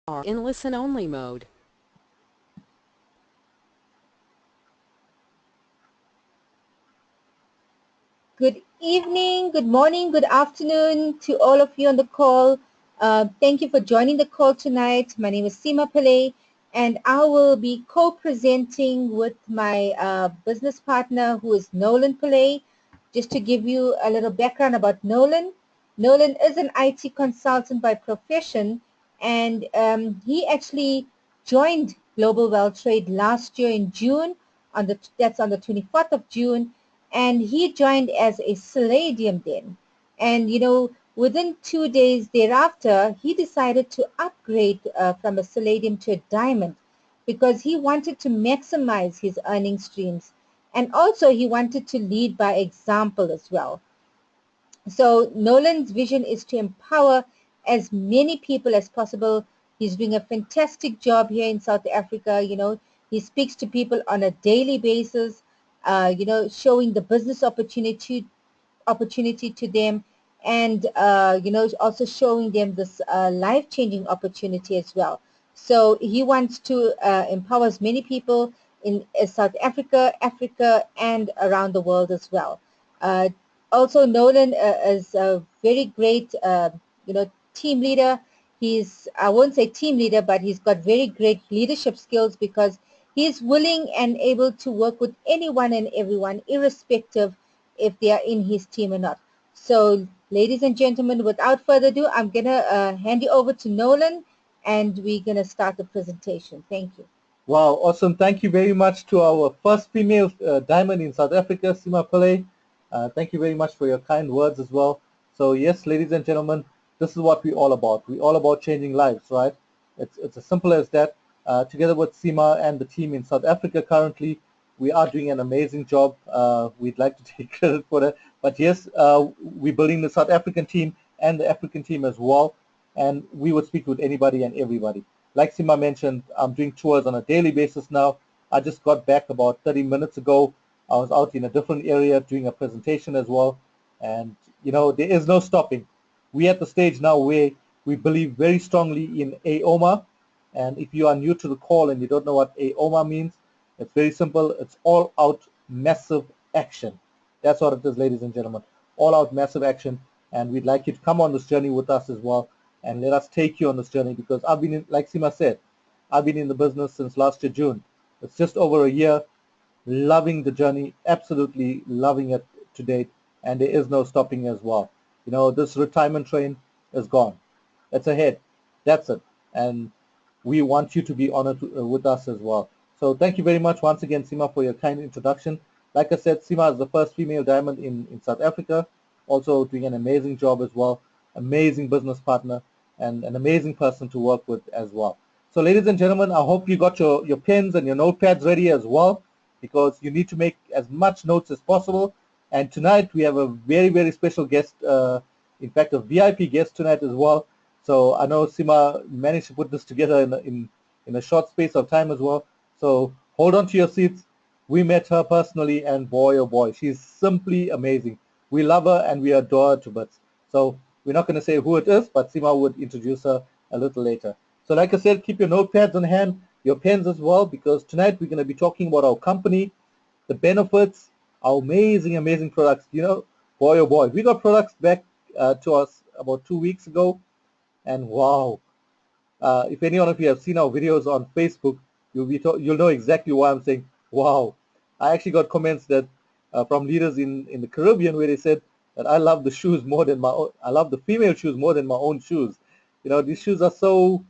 are in listen-only mode. Good evening, good morning, good afternoon to all of you on the call. Thank you for joining the call tonight. My name is Seema Pillay, and I will be co-presenting with my business partner, who is Nolan Pillay. Just to give you a little background about Nolan, Nolan is an IT consultant by profession, and he actually joined Global Wealth Trade last year in June. That's on the 24th of June, and he joined as a Palladium then. And within 2 days thereafter, he decided to upgrade from a Palladium to a Diamond because he wanted to maximize his earning streams. And also, he wanted to lead by example as well. So Nolan's vision is to empower as many people as possible. He's doing a fantastic job here in South Africa. He speaks to people on a daily basis, showing the business opportunity to them, and also showing them this life-changing opportunity as well. So he wants to empower as many people in South Africa, Africa, and around the world as well. Uh, Also, Nolan is a very great, team leader. I won't say team leader, but he's got very great leadership skills because he's willing and able to work with anyone and everyone, irrespective if they are in his team or not. So, ladies and gentlemen, without further ado, I'm going to hand you over to Nolan, and we're going to start the presentation. Thank you. Wow, awesome. Thank you very much to our first female diamond in South Africa, Seema Pillay. Thank you very much for your kind words as well. So yes, ladies and gentlemen, this is what we're all about. We're all about changing lives, right? It's as simple as that. Together with Seema and the team in South Africa currently, we are doing an amazing job. We'd like to take credit for that. But yes, we're building the South African team and the African team as well. And we would speak with anybody and everybody. Like Seema mentioned, I'm doing tours on a daily basis now. I just got back about 30 minutes ago. I was out in a different area doing a presentation as well. And, there is no stopping. We're at the stage now where we believe very strongly in AOMA. And if you are new to the call and you don't know what AOMA means, it's very simple. It's all out massive action. That's what it is, ladies and gentlemen. All out massive action. And we'd like you to come on this journey with us as well and let us take you on this journey, because I've been like Seema said, I've been in the business since last year, June. It's just over a year, loving the journey, absolutely loving it to date, and there is no stopping as well. This retirement train is gone. It's ahead. That's it. And we want you to be honored with us as well. So thank you very much once again, Seema, for your kind introduction. Like I said, Seema is the first female diamond in South Africa, also doing an amazing job as well, amazing business partner, and an amazing person to work with as well. So ladies and gentlemen, I hope you got your pens and your notepads ready as well, because you need to make as much notes as possible. And tonight we have a very, very special guest, in fact, a VIP guest tonight as well. So I know Seema managed to put this together in a short space of time as well. So hold on to your seats. We met her personally, and boy, oh boy, she's simply amazing. We love her and we adore her to bits. So we're not going to say who it is, but Seema would introduce her a little later. So like I said, keep your notepads on hand, your pens as well, because tonight we're going to be talking about our company, the benefits, our amazing, amazing products. Boy, oh boy, we got products back to us about 2 weeks ago, and wow. If any one of you have seen our videos on Facebook, you'll know exactly why I'm saying wow. I actually got comments that from leaders in the Caribbean where they said that I love the shoes more than I love the female shoes more than my own shoes. These shoes are so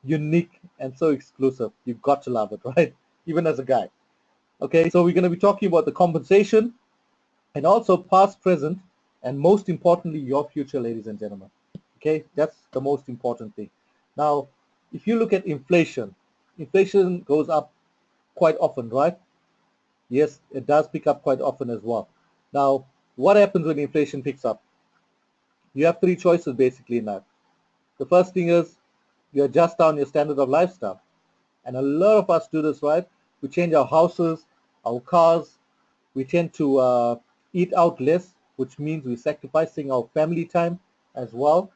unique and so exclusive. You've got to love it, right? Even as a guy. Okay, so we're going to be talking about the compensation and also past, present, and most importantly, your future, ladies and gentlemen. Okay, that's the most important thing. Now, if you look at inflation, inflation goes up quite often, right? Yes, it does pick up quite often as well. Now, what happens when inflation picks up? You have three choices basically in that. The first thing is you adjust down your standard of lifestyle. And a lot of us do this, right? We change our houses, our cars. We tend to eat out less, which means we're sacrificing our family time as well.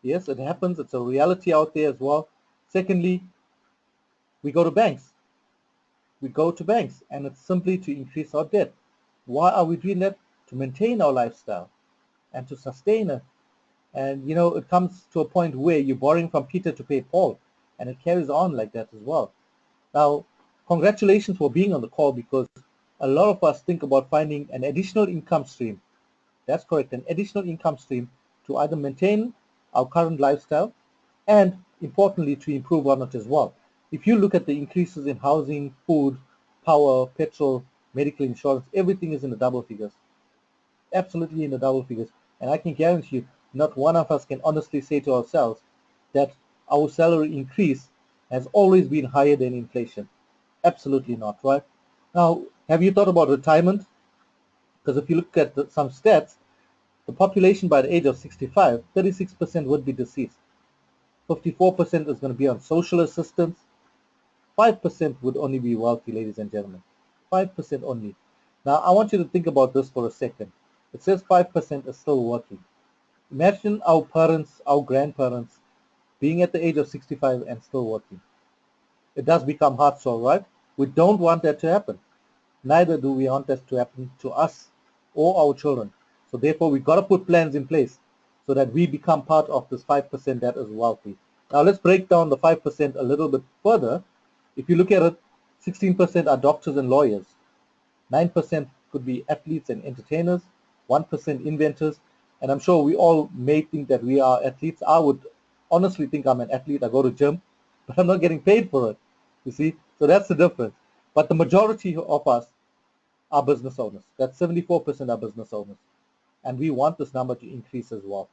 Yes, it happens. It's a reality out there as well. Secondly, we go to banks. We go to banks, and it's simply to increase our debt. Why are we doing that? To maintain our lifestyle and to sustain it. And it comes to a point where you're borrowing from Peter to pay Paul, and it carries on like that as well. Now, congratulations for being on the call, because a lot of us think about finding an additional income stream. That's correct, an additional income stream to either maintain our current lifestyle and, importantly, to improve on it as well. If you look at the increases in housing, food, power, petrol, medical insurance, everything is in the double figures, absolutely in the double figures. And I can guarantee you, not one of us can honestly say to ourselves that our salary increase has always been higher than inflation. Absolutely not, right? Now, have you thought about retirement? Because if you look at some stats, the population by the age of 65, 36% would be deceased. 54% is going to be on social assistance. 5% would only be wealthy, ladies and gentlemen. 5% only. Now, I want you to think about this for a second. It says 5% is still working. Imagine our parents, our grandparents, being at the age of 65 and still working. It does become hard, so right? We don't want that to happen. Neither do we want that to happen to us or our children. So therefore, we got to put plans in place so that we become part of this 5% that is wealthy. Now let's break down the 5% a little bit further. If you look at it, 16% are doctors and lawyers. 9% could be athletes and entertainers, 1% inventors, and I'm sure we all may think that we are athletes. I would honestly think I'm an athlete. I go to gym, but I'm not getting paid for it, you see? So that's the difference. But the majority of us are business owners. That's 74% are business owners. And we want this number to increase as well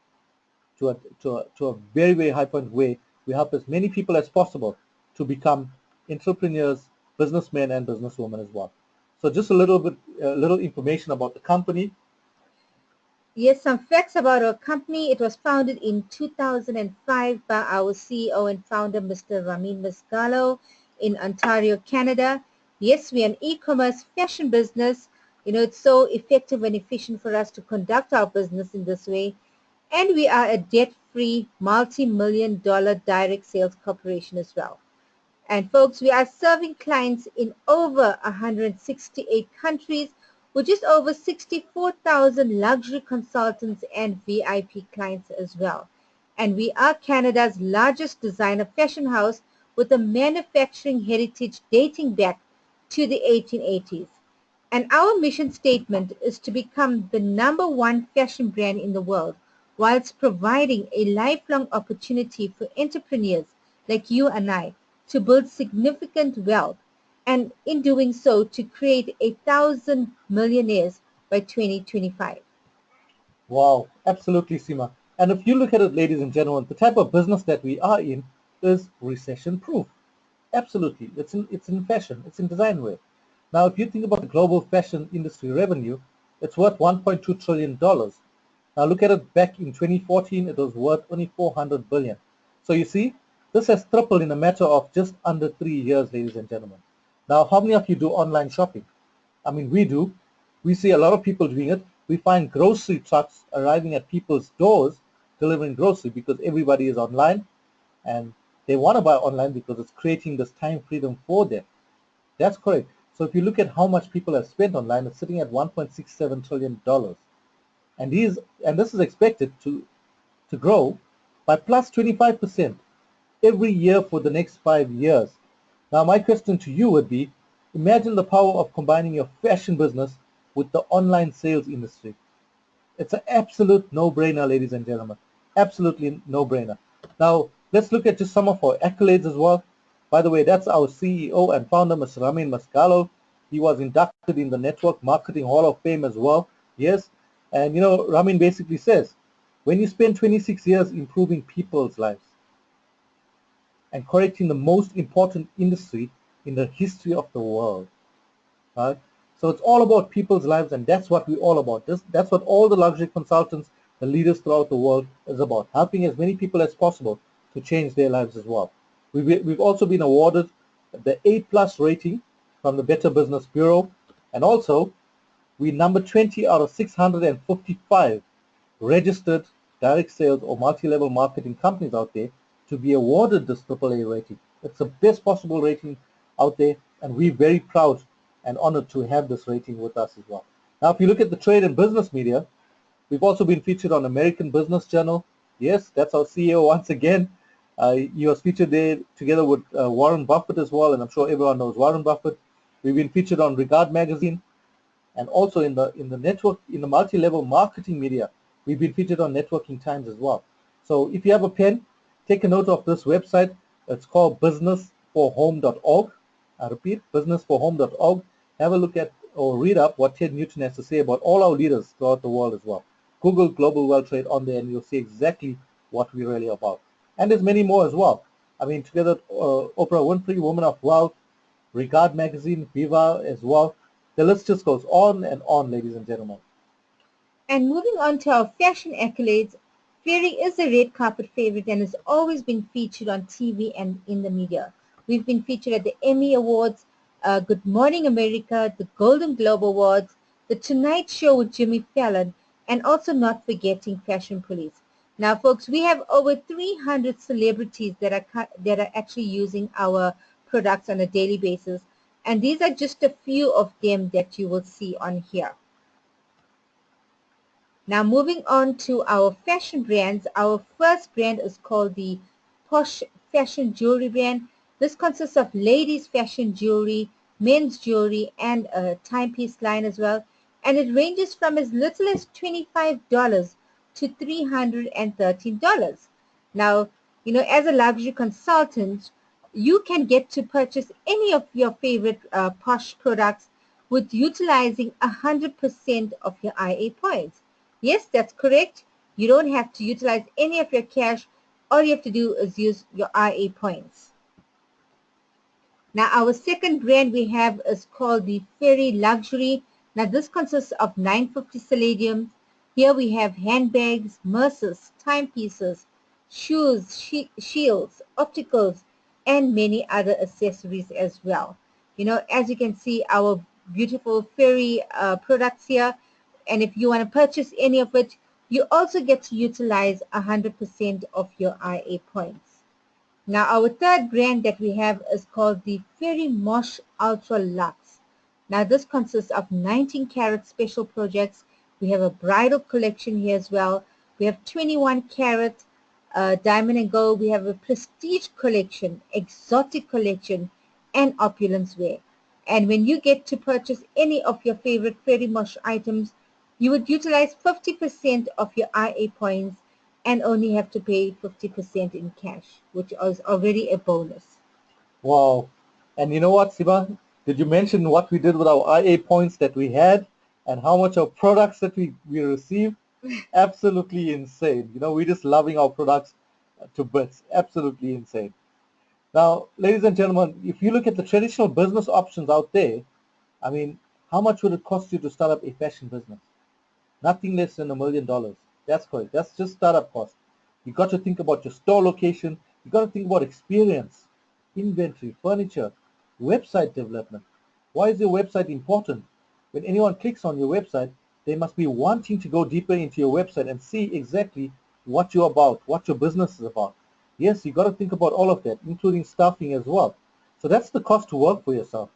to a very, very high point where we help as many people as possible to become entrepreneurs, businessmen, and businesswomen as well. So just a little information about the company. Yes, some facts about our company. It was founded in 2005 by our CEO and founder, Mr. Ramin Mascalo in Ontario, Canada. Yes, we are an e-commerce fashion business. It's so effective and efficient for us to conduct our business in this way. And we are a debt-free, multi-million dollar direct sales corporation as well. And folks, we are serving clients in over 168 countries with just over 64,000 luxury consultants and VIP clients as well. And we are Canada's largest designer fashion house with a manufacturing heritage dating back to the 1880s. And our mission statement is to become the number one fashion brand in the world, whilst providing a lifelong opportunity for entrepreneurs like you and I to build significant wealth, and in doing so to create 1,000 millionaires by 2025. Wow, absolutely, Sima. And if you look at it, ladies and gentlemen, the type of business that we are in is recession-proof. Absolutely. It's in fashion. It's in design wear. Now, if you think about the global fashion industry revenue, it's worth $1.2 trillion. Now, look at it back in 2014, it was worth only 400 billion. So you see, this has tripled in a matter of just under 3 years, ladies and gentlemen. Now, how many of you do online shopping? I mean, we do. We see a lot of people doing it. We find grocery trucks arriving at people's doors delivering grocery because everybody is online and they want to buy online because it's creating this time freedom for them. That's correct. So if you look at how much people have spent online, it's sitting at $1.67 trillion. And this is expected to grow by plus 25% every year for the next 5 years. Now, my question to you would be, imagine the power of combining your fashion business with the online sales industry. It's an absolute no-brainer, ladies and gentlemen. Absolutely no-brainer. Now, let's look at just some of our accolades as well. By the way, that's our CEO and founder, Mr. Ramin Mascalo. He was inducted in the Network Marketing Hall of Fame as well. Yes. And, Ramin basically says, when you spend 26 years improving people's lives and correcting the most important industry in the history of the world, right? So it's all about people's lives, and that's what we're all about. That's what all the luxury consultants, the leaders throughout the world is about, helping as many people as possible to change their lives as well. We've also been awarded the A+ rating from the Better Business Bureau, and also we're number 20 out of 655 registered direct sales or multi-level marketing companies out there to be awarded this AAA rating. It's the best possible rating out there, and we're very proud and honored to have this rating with us as well. Now, if you look at the trade and business media, we've also been featured on American Business Journal. Yes, that's our CEO once again. He was featured there together with Warren Buffett as well, and I'm sure everyone knows Warren Buffett. We've been featured on Regard Magazine, and also in the multi-level marketing media, we've been featured on Networking Times as well. So if you have a pen, take a note of this website. It's called businessforhome.org. I repeat, businessforhome.org. Have a look at or read up what Ted Newton has to say about all our leaders throughout the world as well. Google Global World Trade on there, and you'll see exactly what we're really about. And there's many more as well. I mean, together, Oprah Winfrey, Woman of Wealth, Regard Magazine, Viva as well. The list just goes on and on, ladies and gentlemen. And moving on to our fashion accolades, Fairy is a red carpet favorite and has always been featured on TV and in the media. We've been featured at the Emmy Awards, Good Morning America, the Golden Globe Awards, The Tonight Show with Jimmy Fallon, and also not forgetting Fashion Police. Now, folks, we have over 300 celebrities that are actually using our products on a daily basis, and these are just a few of them that you will see on here. Now moving on to our fashion brands, our first brand is called the Posh Fashion Jewelry brand. This consists of ladies' fashion jewelry, men's jewelry, and a timepiece line as well. And it ranges from as little as $25 to $313. Now, as a luxury consultant, you can get to purchase any of your favorite Posh products with utilizing 100% of your IA points. Yes, that's correct. You don't have to utilize any of your cash. All you have to do is use your IA points. Now, our second brand we have is called the Fairy Luxury. Now, this consists of 950 Palladium. Here we have handbags, mercers, timepieces, shoes, shields, opticals, and many other accessories as well. As you can see, our beautiful Fairy products here. And if you want to purchase any of it, you also get to utilize 100% of your IA points. Now, our third brand that we have is called the Fairy Mosh Ultra Luxe. Now, this consists of 19 karat special projects. We have a bridal collection here as well. We have 21 karat diamond and gold. We have a prestige collection, exotic collection, and opulence wear. And when you get to purchase any of your favorite Fairy Mosh items, you would utilize 50% of your IA points and only have to pay 50% in cash, which is already a bonus. Wow. And you know what, Siba? Did you mention what we did with our IA points that we had and how much of products that we received? Absolutely insane. We're just loving our products to bits. Absolutely insane. Now, ladies and gentlemen, if you look at the traditional business options out there, I mean, how much would it cost you to start up a fashion business? Nothing less than $1 million. That's correct. That's just startup cost. You got to think about your store location. You got to think about experience, inventory, furniture, website development. Why is your website important? When anyone clicks on your website, they must be wanting to go deeper into your website and see exactly what you're about, what your business is about. Yes, you got to think about all of that, including staffing as well. So that's the cost to work for yourself.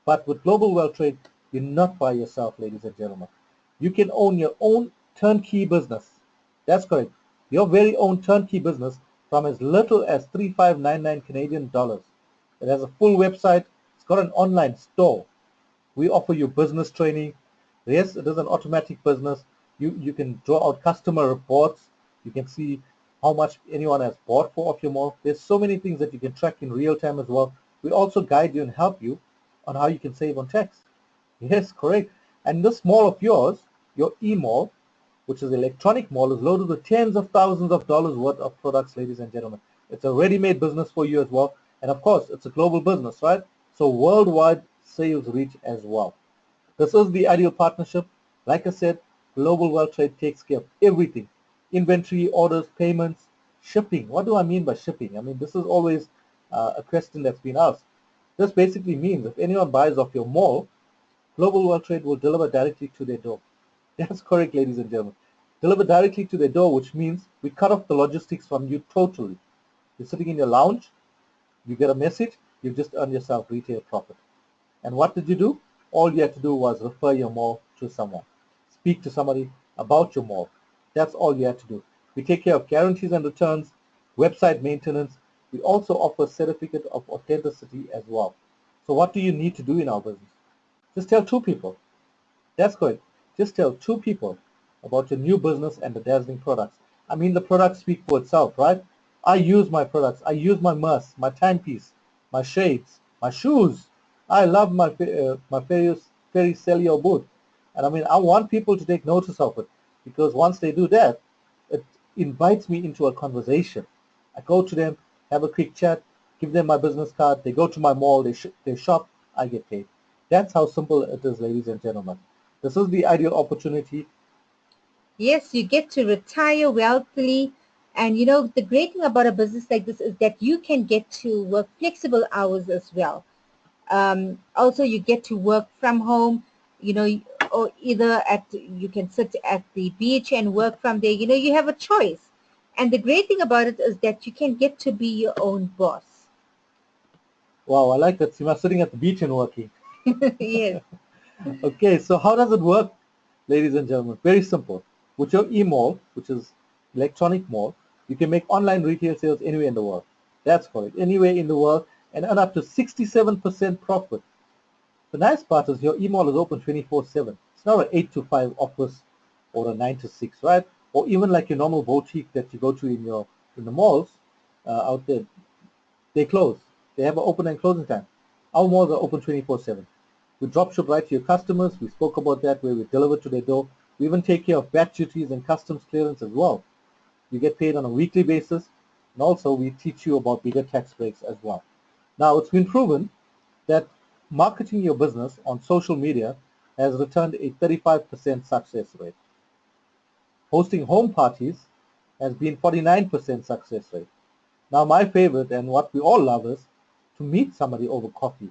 But with Global World Trade, you're not by yourself, ladies and gentlemen. You can own your own turnkey business. That's correct. Your very own turnkey business from as little as 3599 Canadian dollars. It has a full website. It's got an online store. We offer you business training. Yes, it is an automatic business. You can draw out customer reports. You can see how much anyone has bought for of your mall. There's so many things that you can track in real time as well. We also guide you and help you on how you can save on tax. Yes, correct. And this mall of yours, your e-mall, which is an electronic mall, is loaded with tens of thousands of dollars worth of products, ladies and gentlemen. It's a ready-made business for you as well. And of course, it's a global business, right? So worldwide sales reach as well. This is the ideal partnership. Like I said, Global World Trade takes care of everything. Inventory, orders, payments, shipping. What do I mean by shipping? I mean, this is always a question that's been asked. This basically means if anyone buys off your mall, Global World Trade will deliver directly to their door. That's correct, ladies and gentlemen. delivered directly to their door, which means we cut off the logistics from you totally. You're sitting in your lounge, you get a message, you've just earned yourself retail profit. And what did you do? All you had to do was refer your mall to someone. Speak to somebody about your mall. That's all you had to do. We take care of guarantees and returns, website maintenance. We also offer certificate of authenticity as well. So what do you need to do in our business? Just tell two people. That's correct. Just tell two people about your new business and the dazzling products. I mean, the products speak for itself, right? I use my products. I use my mask, my timepiece, my shades, my shoes. I love my Ferry Celio boot. And I mean, I want people to take notice of it because once they do that, it invites me into a conversation. I go to them, have a quick chat, give them my business card. They go to my mall, they shop, I get paid. That's how simple it is, ladies and gentlemen. This is the ideal opportunity. Yes, you get to retire wealthily. And you know, the great thing about a business like this is that you can get to work flexible hours as well. Also, you get to work from home, you know, or either you can sit at the beach and work from there. You know, you have a choice. And the great thing about it is that you can get to be your own boss. Wow, I like that. Sima sitting at the beach and working. Yes. Okay, so how does it work, ladies and gentlemen? Very simple. With your e-mall, which is electronic mall, you can make online retail sales anywhere in the world. That's correct, anywhere in the world, and earn up to 67% profit. The nice part is your e-mall is open 24/7. It's not an 8 to 5 office or a 9 to 6, right? Or even like your normal boutique that you go to in the malls out there. They close. They have an open and closing time. Our malls are open 24/7. We drop ship right to your customers. We spoke about that where we deliver to their door. We even take care of VAT duties and customs clearance as well. You get paid on a weekly basis, and also we teach you about bigger tax breaks as well. Now, it's been proven that marketing your business on social media has returned a 35% success rate. Hosting home parties has been 49% success rate. Now, my favorite and what we all love is to meet somebody over coffee.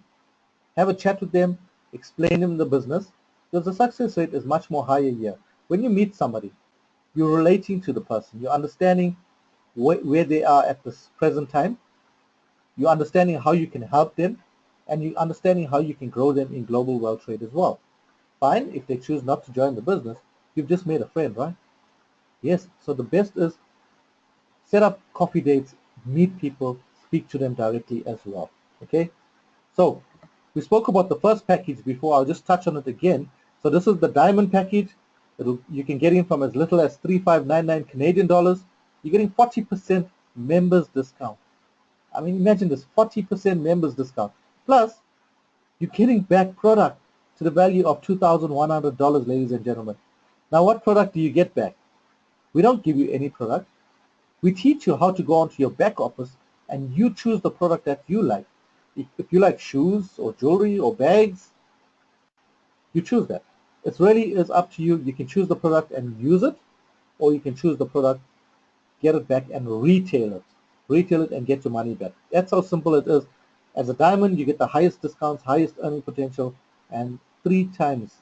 Have a chat with them, explain them the business, because the success rate is much more higher here. When you meet somebody, you're relating to the person, you're understanding where they are at this present time, you're understanding how you can help them, and you're understanding how you can grow them in global world trade as well. Fine, if they choose not to join the business, you've just made a friend, right? Yes, so the best is set up coffee dates, meet people, speak to them directly as well. Okay? So we spoke about the first package before. I'll just touch on it again. So this is the diamond package. You can get in from as little as 3,599 Canadian dollars. You're getting 40% members discount. I mean, imagine this, 40% members discount. Plus, you're getting back product to the value of $2,100, ladies and gentlemen. Now, what product do you get back? We don't give you any product. We teach you how to go onto your back office and you choose the product that you like. If you like shoes or jewelry or bags, you choose that. It really is up to you. You can choose the product and use it, or you can choose the product, get it back and retail it. Retail it and get your money back. That's how simple it is. As a diamond, you get the highest discounts, highest earning potential, and 3 times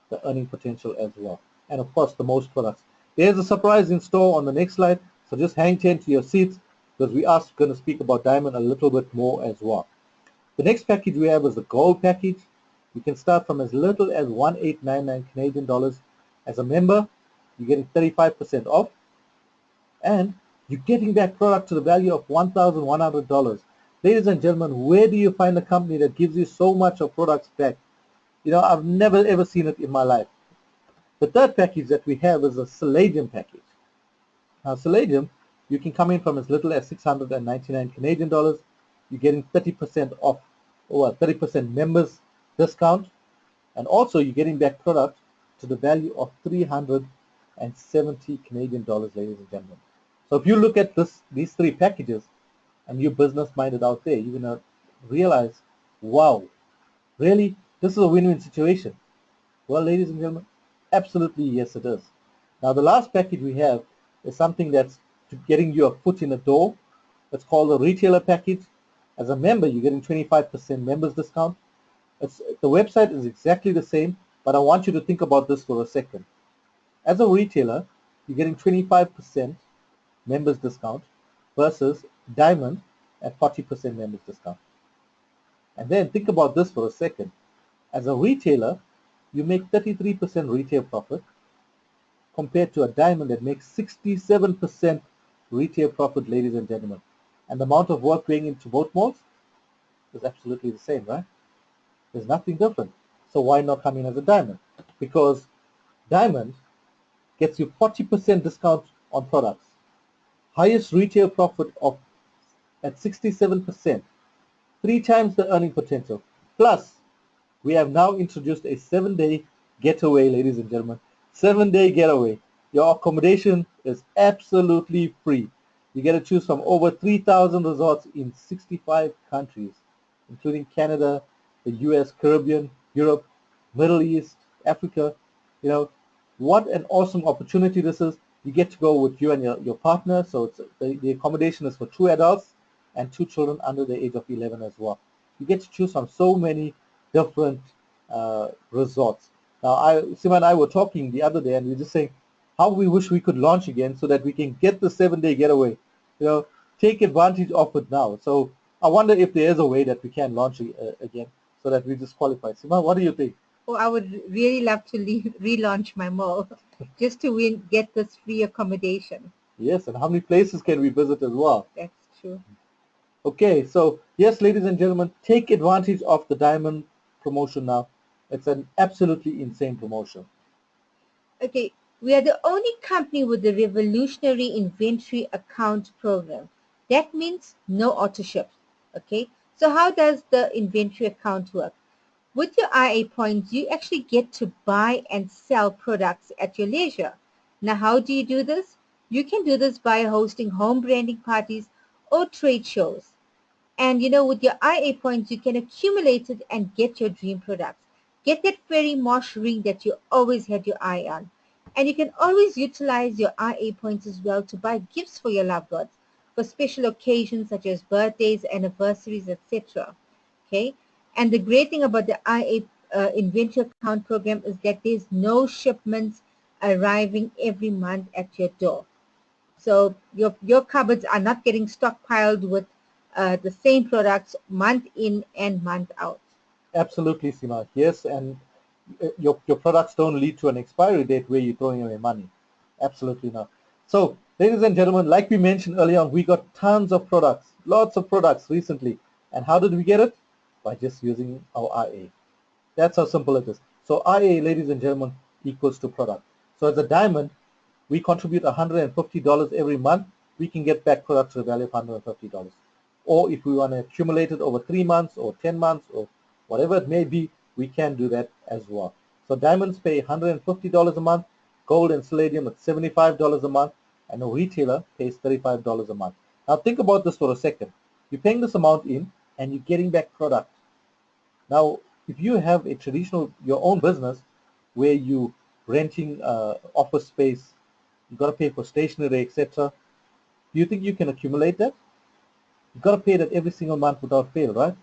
the earning potential as well. And of course, the most products. There's a surprise in store on the next slide, so just hang tight to your seats because we are going to speak about diamond a little bit more as well. The next package we have is the gold package. You can start from as little as 1,899 Canadian dollars. As a member, you're getting 35% off, and you're getting back product to the value of $1,100. Ladies and gentlemen, where do you find a company that gives you so much of products back? You know, I've never ever seen it in my life. The third package that we have is a Palladium package. Now, Palladium, you can come in from as little as 699 Canadian dollars. You're getting 30% off, or 30% members discount, and also you're getting back product to the value of 370 Canadian dollars, ladies and gentlemen. So if you look at these three packages, and you're business-minded out there, you're gonna realize, wow, really, this is a win-win situation. Well, ladies and gentlemen, absolutely yes, it is. Now, the last package we have is something that's getting you a foot in the door. It's called a retailer package. As a member, you're getting 25% members discount. The website is exactly the same, but I want you to think about this for a second. As a retailer, you're getting 25% members discount versus diamond at 40% members discount. And then think about this for a second. As a retailer, you make 33% retail profit compared to a diamond that makes 67% retail profit, ladies and gentlemen. And the amount of work going into both malls is absolutely the same, right? There's nothing different. So why not come in as a diamond? Because diamond gets you 40% discount on products, highest retail profit of at 67%, three times the earning potential. Plus, we have now introduced a 7-day getaway, ladies and gentlemen. 7-day getaway. Your accommodation is absolutely free. You get to choose from over 3,000 resorts in 65 countries, including Canada, the US, Caribbean, Europe, Middle East, Africa. You know, what an awesome opportunity this is. You get to go with you and your partner, so it's the accommodation is for 2 adults and 2 children under the age of 11 as well. You get to choose from so many different resorts. Now, Sima and I were talking the other day, and we were just saying how we wish we could launch again so that we can get the 7-day getaway. You know, take advantage of it now. So I wonder if there is a way that we can launch again so that we just qualify. Sima, what do you think? Oh, I would really love to relaunch my mall just to get this free accommodation. Yes, and how many places can we visit as well? That's true. Okay, so yes, ladies and gentlemen, take advantage of the diamond promotion now. It's an absolutely insane promotion. Okay, we are the only company with the revolutionary inventory account program. That means no auto ship. Okay, so how does the inventory account work? With your IA points, you actually get to buy and sell products at your leisure. Now, how do you do this? You can do this by hosting home branding parties or trade shows. And with your IA points, you can accumulate it and get your dream products. Get that very mosh ring that you always had your eye on. And you can always utilize your IA points as well to buy gifts for your loved ones for special occasions such as birthdays, anniversaries, etc. Okay. And the great thing about the IA inventory account program is that there's no shipments arriving every month at your door. So your cupboards are not getting stockpiled with the same products month in and month out. Absolutely, Sima. Yes, and your products don't lead to an expiry date where you're throwing away money. Absolutely not. So, ladies and gentlemen, like we mentioned earlier on, we got tons of products, lots of products recently. And how did we get it? By just using our IA. That's how simple it is. So IA, ladies and gentlemen, equals to product. So as a diamond, we contribute $150 every month. We can get back products to the value of $150. Or if we want to accumulate it over 3 months or 10 months or whatever it may be, we can do that as well. So diamonds pay $150 a month, gold and palladium at $75 a month, and a retailer pays $35 a month. Now think about this for a second. You're paying this amount in and you're getting back product. Now, if you have a traditional, your own business where you renting office space, you got to pay for stationery, etc. Do you think you can accumulate that? You got to pay that every single month without fail, right?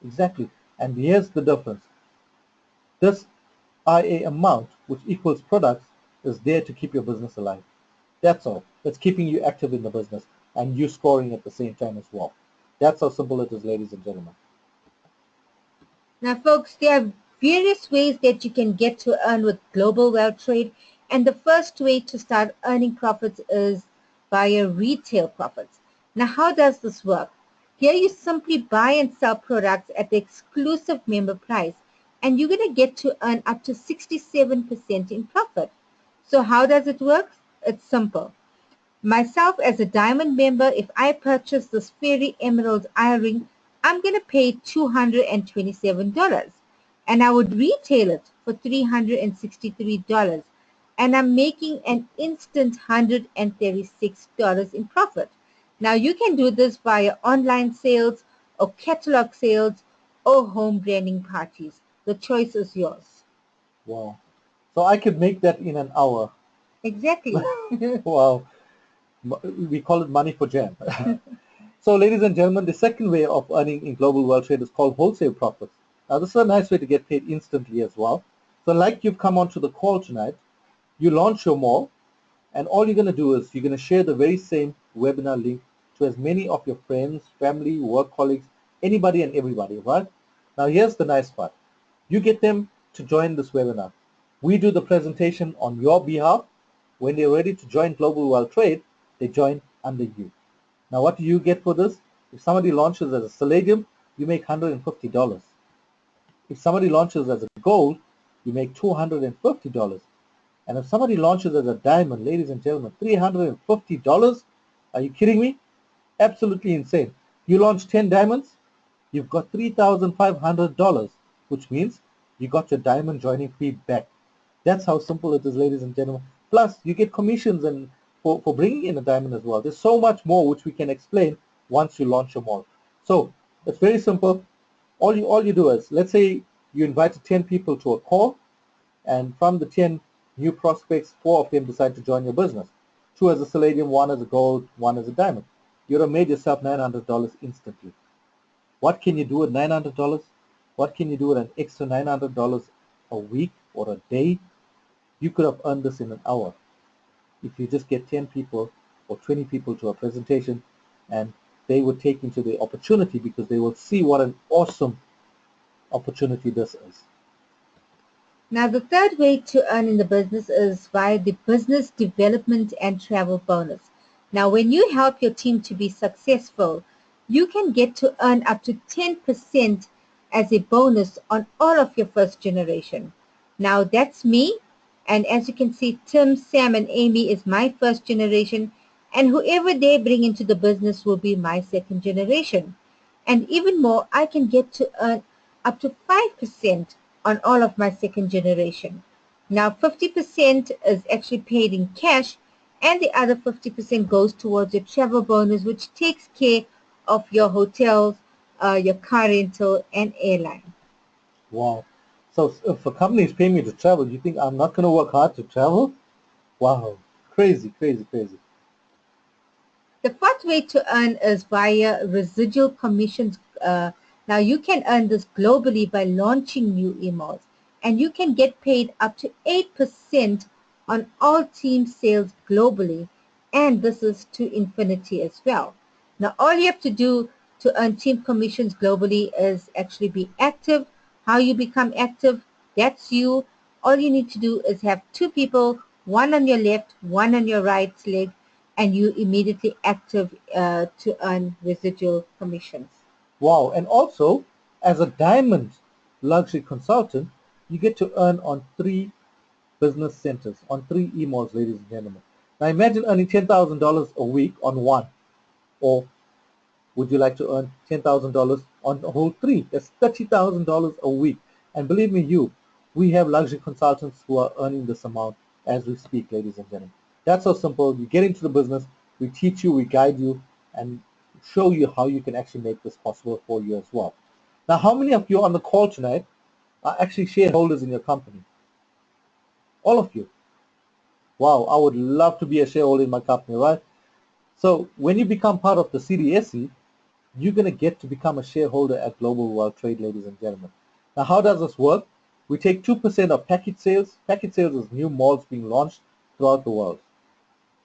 Exactly. And here's the difference. This IA amount, which equals products, is there to keep your business alive. That's all. That's keeping you active in the business and you scoring at the same time as well. That's how simple it is, ladies and gentlemen. Now, folks, there are various ways that you can get to earn with global wealth trade. And the first way to start earning profits is via retail profits. Now, how does this work? Here you simply buy and sell products at the exclusive member price, and you're going to get to earn up to 67% in profit. So how does it work? It's simple. Myself as a diamond member, if I purchase this fairy emerald earring, I'm going to pay $227 and I would retail it for $363 and I'm making an instant $136 in profit. Now you can do this via online sales or catalog sales or home branding parties. The choice is yours. Wow. So I could make that in an hour. Exactly. Wow. We call it money for jam. So ladies and gentlemen, the second way of earning in global world trade is called wholesale profits. Now this is a nice way to get paid instantly as well. So like you've come onto the call tonight, You launch your mall, and all you're going to do is you're going to share the very same webinar link to as many of your friends, family, work colleagues, anybody and everybody, right? Now here's the nice part. You get them to join this webinar. We do the presentation on your behalf. When they're ready to join Global World Trade, they join under you. Now what do you get for this? If somebody launches as a Palladium, you make $150. If somebody launches as a Gold, you make $250. And if somebody launches as a Diamond, ladies and gentlemen, $350? Are you kidding me? Absolutely insane. You launch 10 diamonds, you've got $3,500, which means you got your diamond joining fee back. That's how simple it is, ladies and gentlemen. Plus, you get commissions and for bringing in a diamond as well. There's so much more which we can explain once you launch your mall. So it's very simple. All you do is, let's say you invited 10 people to a call, and from the 10 new prospects, 4 of them decide to join your business. 2 as a Palladium, 1 as a Gold, 1 as a Diamond. You would have made yourself $900 instantly. What can you do with $900? What can you do with an extra $900 a week or a day? You could have earned this in an hour if you just get 10 people or 20 people to a presentation, and they would take into the opportunity because they will see what an awesome opportunity this is. Now, the third way to earn in the business is via the business development and travel bonus. Now, when you help your team to be successful, you can get to earn up to 10% as a bonus on all of your first generation. Now, that's me. And as you can see, Tim, Sam, and Amy is my first generation. And whoever they bring into the business will be my second generation. And even more, I can get to earn up to 5% on all of my second generation. Now, 50% is actually paid in cash, and the other 50% goes towards your travel bonus, which takes care of your hotels, your car rental, and airline. Wow. So if a company is paying me to travel, you think I'm not going to work hard to travel? Wow. Crazy, crazy, crazy. The fourth way to earn is via residual commissions. Now, you can earn this globally by launching new emails, and you can get paid up to 8% on all team sales globally, and this is to infinity as well. Now, all you have to do to earn team commissions globally is actually be active. How you become active, that's you. All you need to do is have 2 people, one on your left, one on your right leg, and you immediately active to earn residual commissions. Wow. And also, as a diamond luxury consultant, you get to earn on 3 business centers, on 3 emails, ladies and gentlemen. Now imagine earning $10,000 a week on one, or would you like to earn $10,000 on the whole 3? That's $30,000 a week. And believe me, we have luxury consultants who are earning this amount as we speak, ladies and gentlemen. That's how simple. You get into the business, we teach you, we guide you, and show you how you can actually make this possible for you as well. Now, how many of you on the call tonight are actually shareholders in your company? All of you. Wow, I would love to be a shareholder in my company, right? So when you become part of the CDSE, you're going to get to become a shareholder at Global World Trade, ladies and gentlemen. Now, how does this work? We take 2% of package sales. Package sales is new malls being launched throughout the world.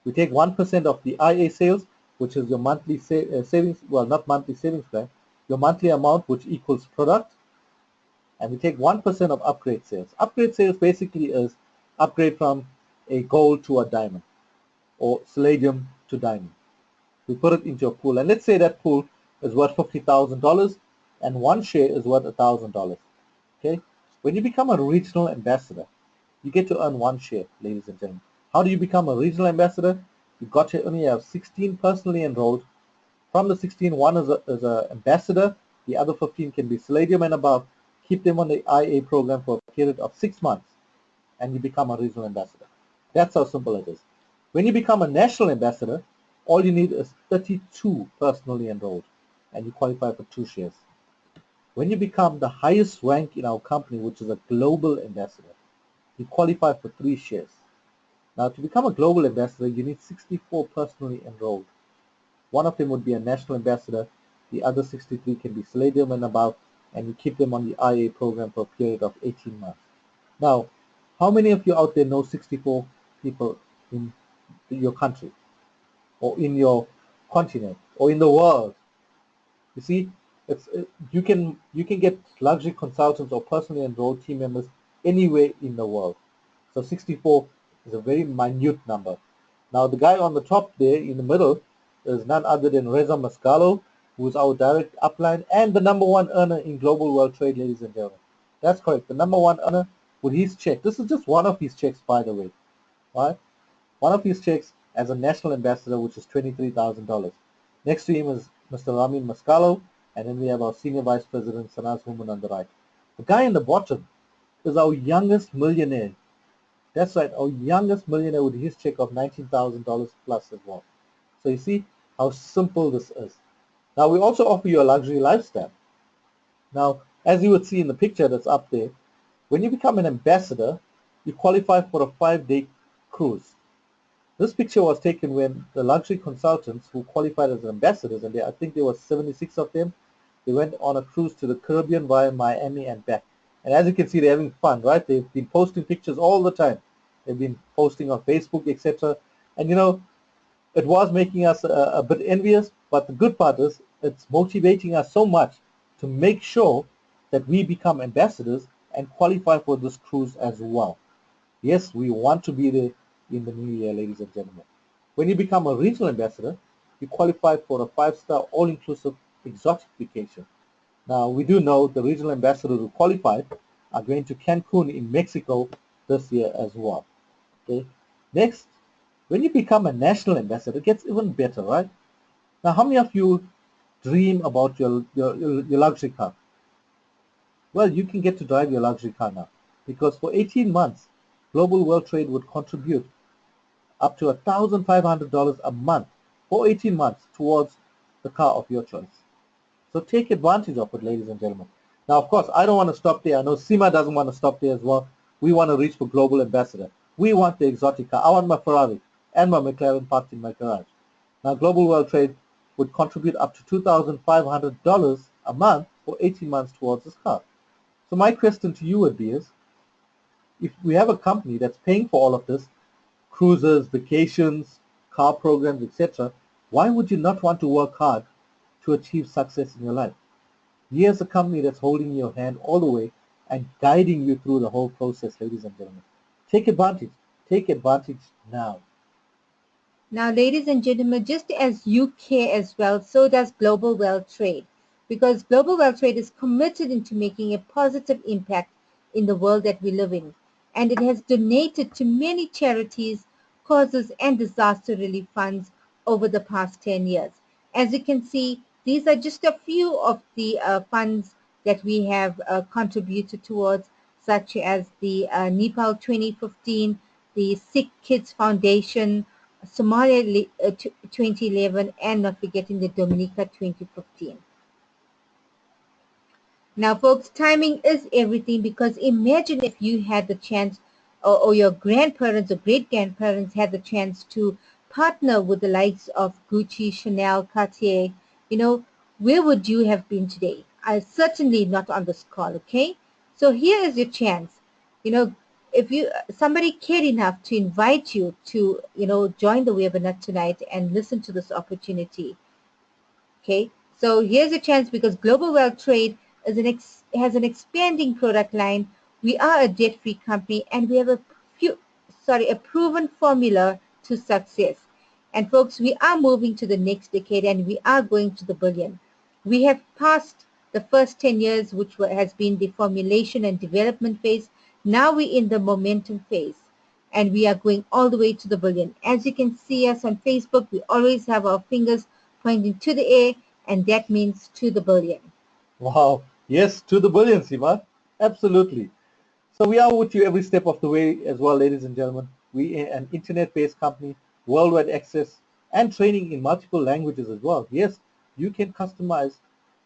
We take 1% of the IA sales, which is your monthly savings, well, not monthly savings plan, your monthly amount, which equals product. And we take 1% of upgrade sales. Upgrade sales basically is upgrade from a gold to a diamond, or palladium to diamond. We put it into a pool, and let's say that pool is worth $50,000 and one share is worth $1,000. Okay? When you become a regional ambassador, you get to earn one share, ladies and gentlemen. How do you become a regional ambassador? You got to only have 16 personally enrolled. From the 16, one is a ambassador, the other 15 can be palladium and above. Keep them on the IA program for a period of 6 months, and you become a regional ambassador. That's how simple it is. When you become a national ambassador, all you need is 32 personally enrolled, and you qualify for 2 shares. When you become the highest rank in our company, which is a global ambassador, you qualify for 3 shares. Now, to become a global ambassador, you need 64 personally enrolled. One of them would be a national ambassador, the other 63 can be palladium and above, and you keep them on the IA program for a period of 18 months. Now, how many of you out there know 64 people in your country or in your continent or in the world. You see, you can get luxury consultants or personally enrolled team members anywhere in the world. So 64 is a very minute number. Now the guy on the top there in the middle is none other than Reza Mascalo, who is our direct upline and the number one earner in global world trade, ladies and gentlemen. That's correct. The number one earner with his check. This is just one of his checks, by the way. Right? One of his checks as a national ambassador, which is $23,000. Next to him is Mr. Ramin Mascalo, and then we have our senior vice president, Sanaz Human, on the right. The guy in the bottom is our youngest millionaire. That's right, our youngest millionaire with his check of $19,000 plus as well. So you see how simple this is. Now we also offer you a luxury lifestyle. Now, as you would see in the picture that's up there, when you become an ambassador, you qualify for a 5-day cruise. This picture was taken when the luxury consultants who qualified as ambassadors, and I think there were 76 of them, they went on a cruise to the Caribbean via Miami and back. And as you can see, they're having fun, right? They've been posting pictures all the time. They've been posting on Facebook, etc. And it was making us a bit envious, but the good part is it's motivating us so much to make sure that we become ambassadors and qualify for this cruise as well. Yes, we want to be there in the new year, ladies and gentlemen. When you become a regional ambassador, you qualify for a 5-star all-inclusive exotic vacation. Now, we do know the regional ambassadors who qualified are going to Cancun in Mexico this year as well. Okay. Next, when you become a national ambassador, it gets even better, right? Now, how many of you dream about your luxury car? Well, you can get to drive your luxury car now because for 18 months, Global World Trade would contribute up to $1,500 a month for 18 months towards the car of your choice. So take advantage of it, ladies and gentlemen. Now, of course, I don't want to stop there. I know Sima doesn't want to stop there as well. We want to reach for Global Ambassador. We want the exotic car. I want my Ferrari and my McLaren parked in my garage. Now, Global World Trade would contribute up to $2,500 a month for 18 months towards this car. So my question to you would be is, if we have a company that's paying for all of this, cruises, vacations, car programs, etc., why would you not want to work hard to achieve success in your life? Here's a company that's holding your hand all the way and guiding you through the whole process, ladies and gentlemen. Take advantage. Take advantage now. Now, ladies and gentlemen, just as you care as well, so does Global Wealth Trade, because Global Wealth Trade is committed into making a positive impact in the world that we live in, and it has donated to many charities, causes, and disaster relief funds over the past 10 years. As you can see, these are just a few of the funds that we have contributed towards, such as the Nepal 2015, the Sick Kids Foundation, Somalia 2011, and not forgetting the Dominica 2015. Now, folks, timing is everything, because imagine if you had the chance, or your grandparents or great grandparents had the chance to partner with the likes of Gucci, Chanel, Cartier. You know, where would you have been today? I certainly not on this call, okay? So here is your chance. You know, if you somebody cared enough to invite you to, join the webinar tonight and listen to this opportunity, okay, so here's a chance, because Global Wealth Trade is has an expanding product line. We are a debt-free company, and we have a proven formula to success. And folks, we are moving to the next decade, and we are going to the billion. We have passed the first 10 years, which has been the formulation and development phase. Now we're in the momentum phase, and we are going all the way to the billion. As you can see us on Facebook, we always have our fingers pointing to the air, and that means to the billion. Wow. Yes, to the billion, Sima. Absolutely. So we are with you every step of the way as well, ladies and gentlemen. We are an internet-based company, worldwide access, and training in multiple languages as well. Yes, you can customize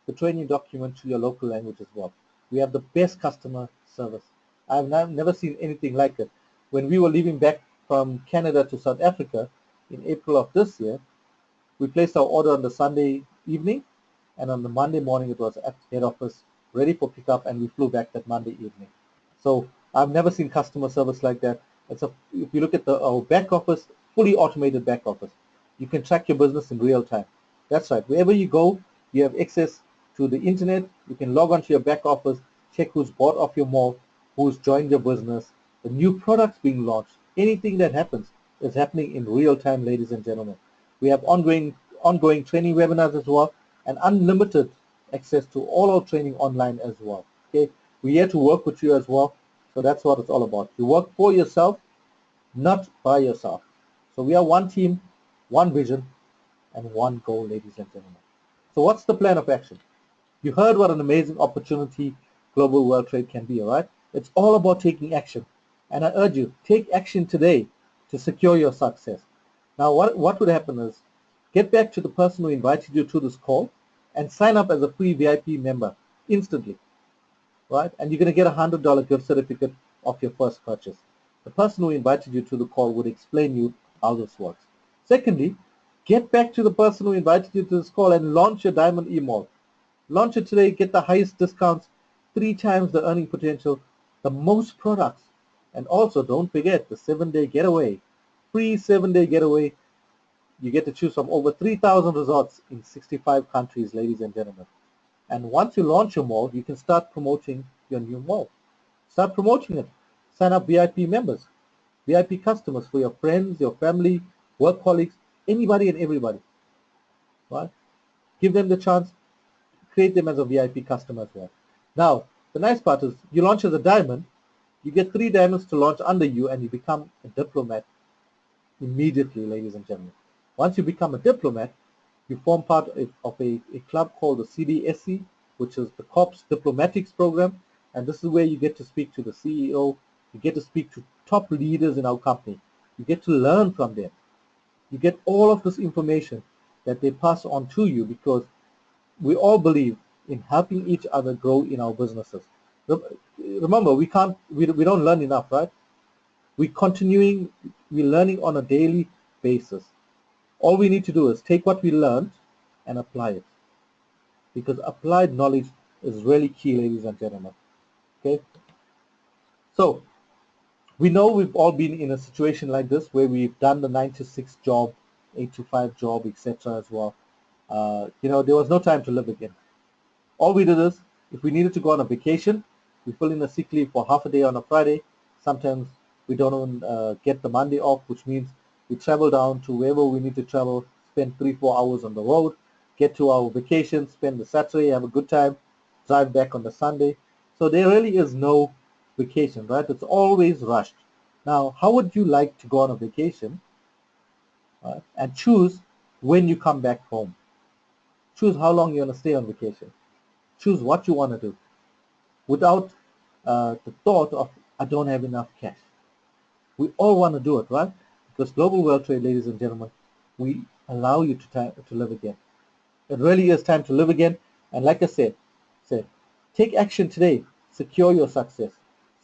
the training document to your local language as well. We have the best customer service. I've never seen anything like it. When we were leaving back from Canada to South Africa in April of this year, we placed our order on the Sunday evening, and on the Monday morning it was at head office ready for pickup, and we flew back that Monday evening. So I've never seen customer service like that. If you look at our back office, fully automated back office, you can track your business in real time. That's right. Wherever you go, you have access to the internet. You can log onto your back office, check who's bought off your mall, who's joined your business, the new products being launched. Anything that happens is happening in real time, ladies and gentlemen. We have ongoing training webinars as well, and unlimited access to all our training online as well. Okay, we're here to work with you as well. So that's what it's all about. You work for yourself, not by yourself. So we are one team, one vision, and one goal, ladies and gentlemen. So what's the plan of action? You heard what an amazing opportunity global world trade can be, all right? It's all about taking action. And I urge you, take action today to secure your success. Now, what would happen is, get back to the person who invited you to this call and sign up as a free VIP member instantly, right? And you're going to get a $100 gift certificate of your first purchase. The person who invited you to the call would explain you how this works. Secondly, get back to the person who invited you to this call and launch your Diamond email. Launch it today, get the highest discounts, 3 times the earning potential, the most products. And also, don't forget the 7-day getaway. Free 7-day getaway. You get to choose from over 3,000 resorts in 65 countries, ladies and gentlemen. And once you launch your mall, you can start promoting your new mall. Start promoting it. Sign up VIP members, VIP customers for your friends, your family, work colleagues, anybody and everybody. Right? Give them the chance, create them as a VIP customer as well. Now, the nice part is you launch as a diamond, you get 3 diamonds to launch under you, and you become a diplomat immediately, ladies and gentlemen. Once you become a diplomat, you form part of a club called the CDSC, which is the Corps Diplomatics Program, and this is where you get to speak to the CEO, you get to speak to top leaders in our company, you get to learn from them, you get all of this information that they pass on to you, because we all believe in helping each other grow in our businesses. Remember, we don't learn enough, right? We're learning on a daily basis. All we need to do is take what we learned and apply it, because applied knowledge is really key, ladies and gentlemen. Okay, so we know we've all been in a situation like this where we've done the 9 to 6 job, 8 to 5 job, etc. as well. There was no time to live again. All we did is, if we needed to go on a vacation, we fill in a sick leave for half a day on a Friday. Sometimes we don't even get the Monday off, which means we travel down to wherever we need to travel, spend 3-4 hours on the road, get to our vacation, spend the Saturday, have a good time, drive back on the Sunday. So there really is no vacation, right? It's always rushed. Now, how would you like to go on a vacation, right, and choose when you come back home? Choose how long you want to stay on vacation. Choose what you want to do without the thought of, I don't have enough cash. We all want to do it, right? Because global wealth trade, ladies and gentlemen, we allow you to live again. It really is time to live again. And like I said, take action today. Secure your success.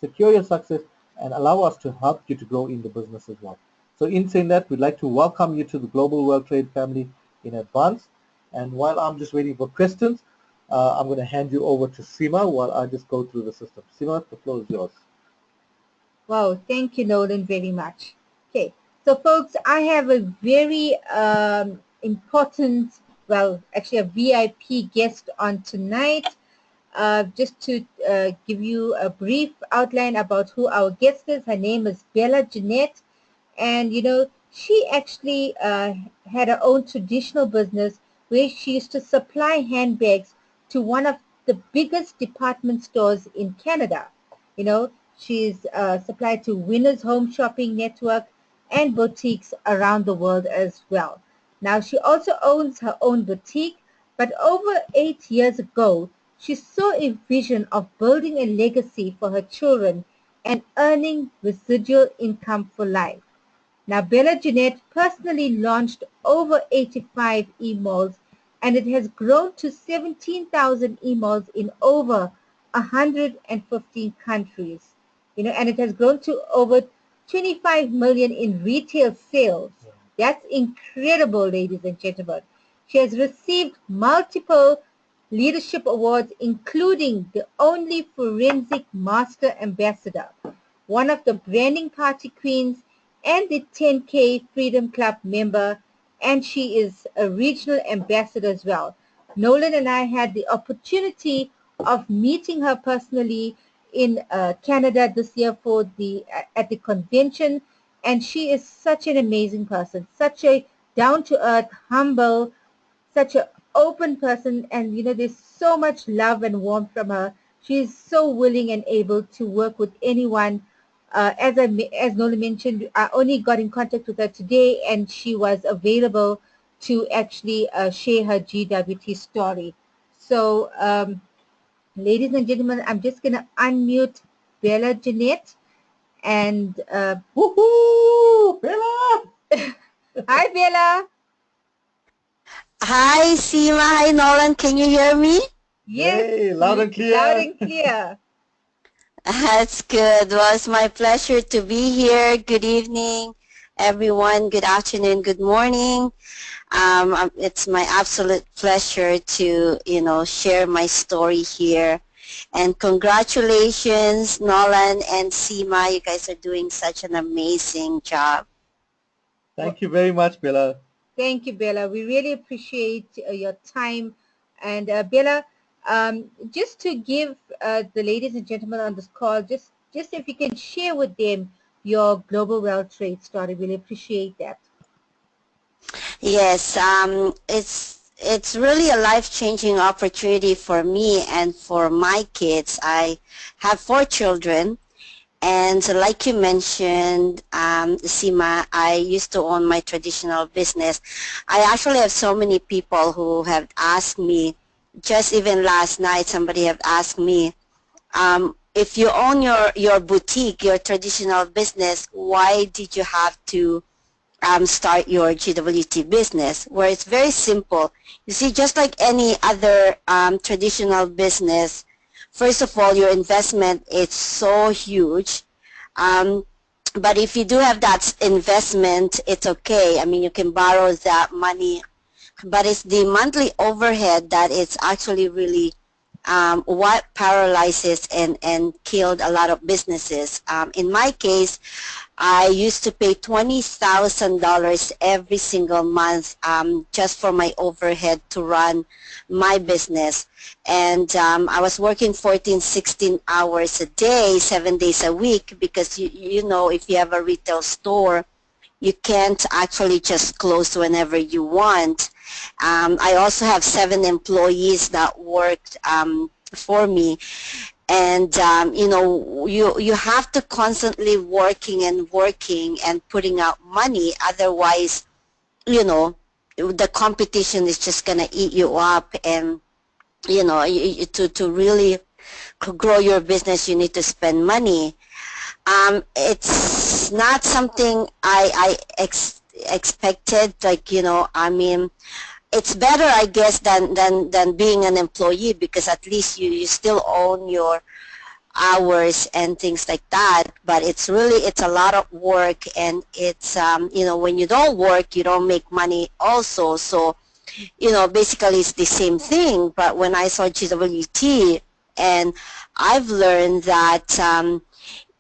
Secure your success and allow us to help you to grow in the business as well. So in saying that, we'd like to welcome you to the Global World Trade family in advance. And while I'm just waiting for questions, I'm going to hand you over to Seema while I just go through the system. Seema, the floor is yours. Wow, thank you, Nolan, very much. Okay, so folks, I have a very important, well, actually a VIP guest on tonight. Just to give you a brief outline about who our guest is, her name is Bella Jeanette, and she actually had her own traditional business where she used to supply handbags to one of the biggest department stores in Canada. She's supplied to Winners Home Shopping Network and boutiques around the world as well. Now, she also owns her own boutique, but over 8 years ago, she saw a vision of building a legacy for her children and earning residual income for life. Now, Bella Jeanette personally launched over 85 emails, and it has grown to 17,000 emails in over 115 countries. And it has grown to over 25 million in retail sales. That's incredible, ladies and gentlemen. She has received multiple leadership awards, including the only Forensic Master Ambassador. one of the branding party queens, and the 10K Freedom Club member, and she is a regional ambassador as well. Nolan and I had the opportunity of meeting her personally in Canada this year for the at the convention, and she is such an amazing person, such a down to earth, humble, such an open person, and there's so much love and warmth from her. She is so willing and able to work with anyone. As Nola mentioned, I only got in contact with her today, and she was available to actually share her GWT story. So, ladies and gentlemen, I'm just gonna unmute Bella Jeanette, and Woohoo! Bella! hi, Bella. Hi, Seema. Hi, Nolan. Can you hear me? Yes, Hey, loud and loud clear. and clear. That's good. Well, it's my pleasure to be here. Good evening, everyone. Good afternoon. Good morning. It's my absolute pleasure to, share my story here. And congratulations, Nolan and Seema. You guys are doing such an amazing job. Well, Thank you very much, Bella. thank you, Bella. We really appreciate your time. And Bella, just to give the ladies and gentlemen on this call, just if you can share with them your global world trade story, we'll appreciate that. Yes, it's really a life-changing opportunity for me and for my kids. I have 4 children, and like you mentioned, Sima, I used to own my traditional business. I actually have so many people who have asked me, just even last night, somebody have asked me, if you own your boutique, your traditional business, why did you have to start your GWT business? Where it's very simple. You see, just like any other traditional business, first of all, your investment is so huge. Um, but if you do have that investment, it's okay. I mean, you can borrow that money, but it's the monthly overhead that it's actually really what paralyzes and killed a lot of businesses. In my case, I used to pay $20,000 every single month just for my overhead to run my business. And I was working 14, 16 hours a day, 7 days a week, because if you have a retail store, you can't actually just close whenever you want. I also have 7 employees that worked for me, and you have to constantly working and putting out money. Otherwise, the competition is just gonna eat you up, and to really grow your business, you need to spend money. It's not something I expected. Like, I mean, it's better, I guess, than being an employee, because at least you still own your hours and things like that. But it's a lot of work, and it's when you don't work, you don't make money also. So basically it's the same thing. But when I saw GWT, and I've learned that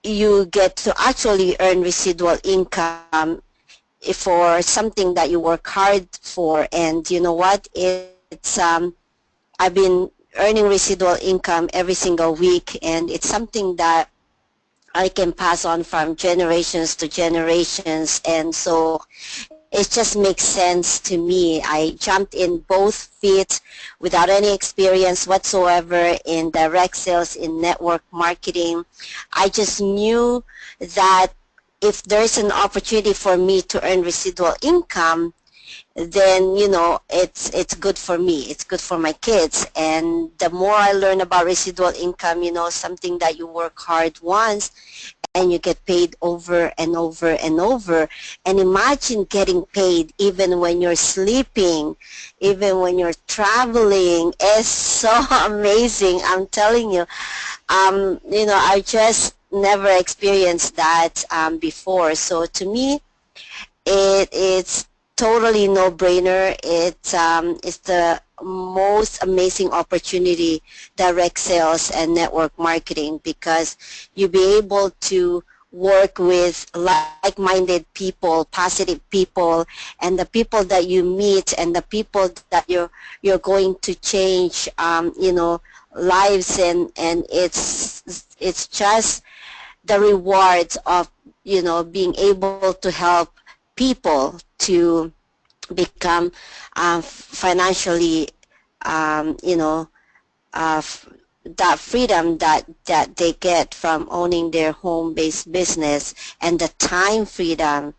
you get to actually earn residual income for something that you work hard for. And you know what, it's I've been earning residual income every single week, and it's something that I can pass on from generations to generations. And so it just makes sense to me. I jumped in both feet without any experience whatsoever in direct sales, in network marketing. I just knew that if there's an opportunity for me to earn residual income, then it's good for me, it's good for my kids. And the more I learn about residual income, something that you work hard once and you get paid over and over and over. And imagine getting paid even when you're sleeping, even when you're traveling. It's so amazing, I'm telling you. I just never experienced that before. So to me, it's totally no-brainer. It's the most amazing opportunity, direct sales and network marketing, because you'll be able to work with like-minded people, positive people, and the people that you meet and the people that you're going to change, lives, and it's just the rewards of being able to help people to become financially, um, you know that freedom that they get from owning their home-based business, and the time freedom.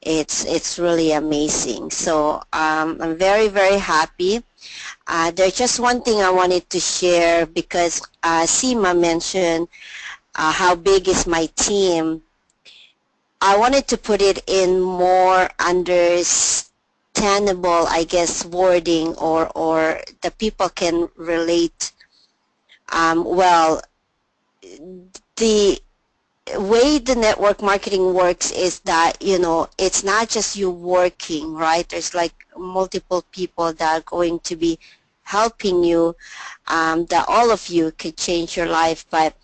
It's really amazing. So I'm very, very happy. There's just one thing I wanted to share, because Seema mentioned how big is my team. I wanted to put it in more understandable, I guess, wording, or the people can relate. Well, the way the network marketing works is that, it's not just you working, right? There's like multiple people that are going to be helping you, that all of you could change your life. But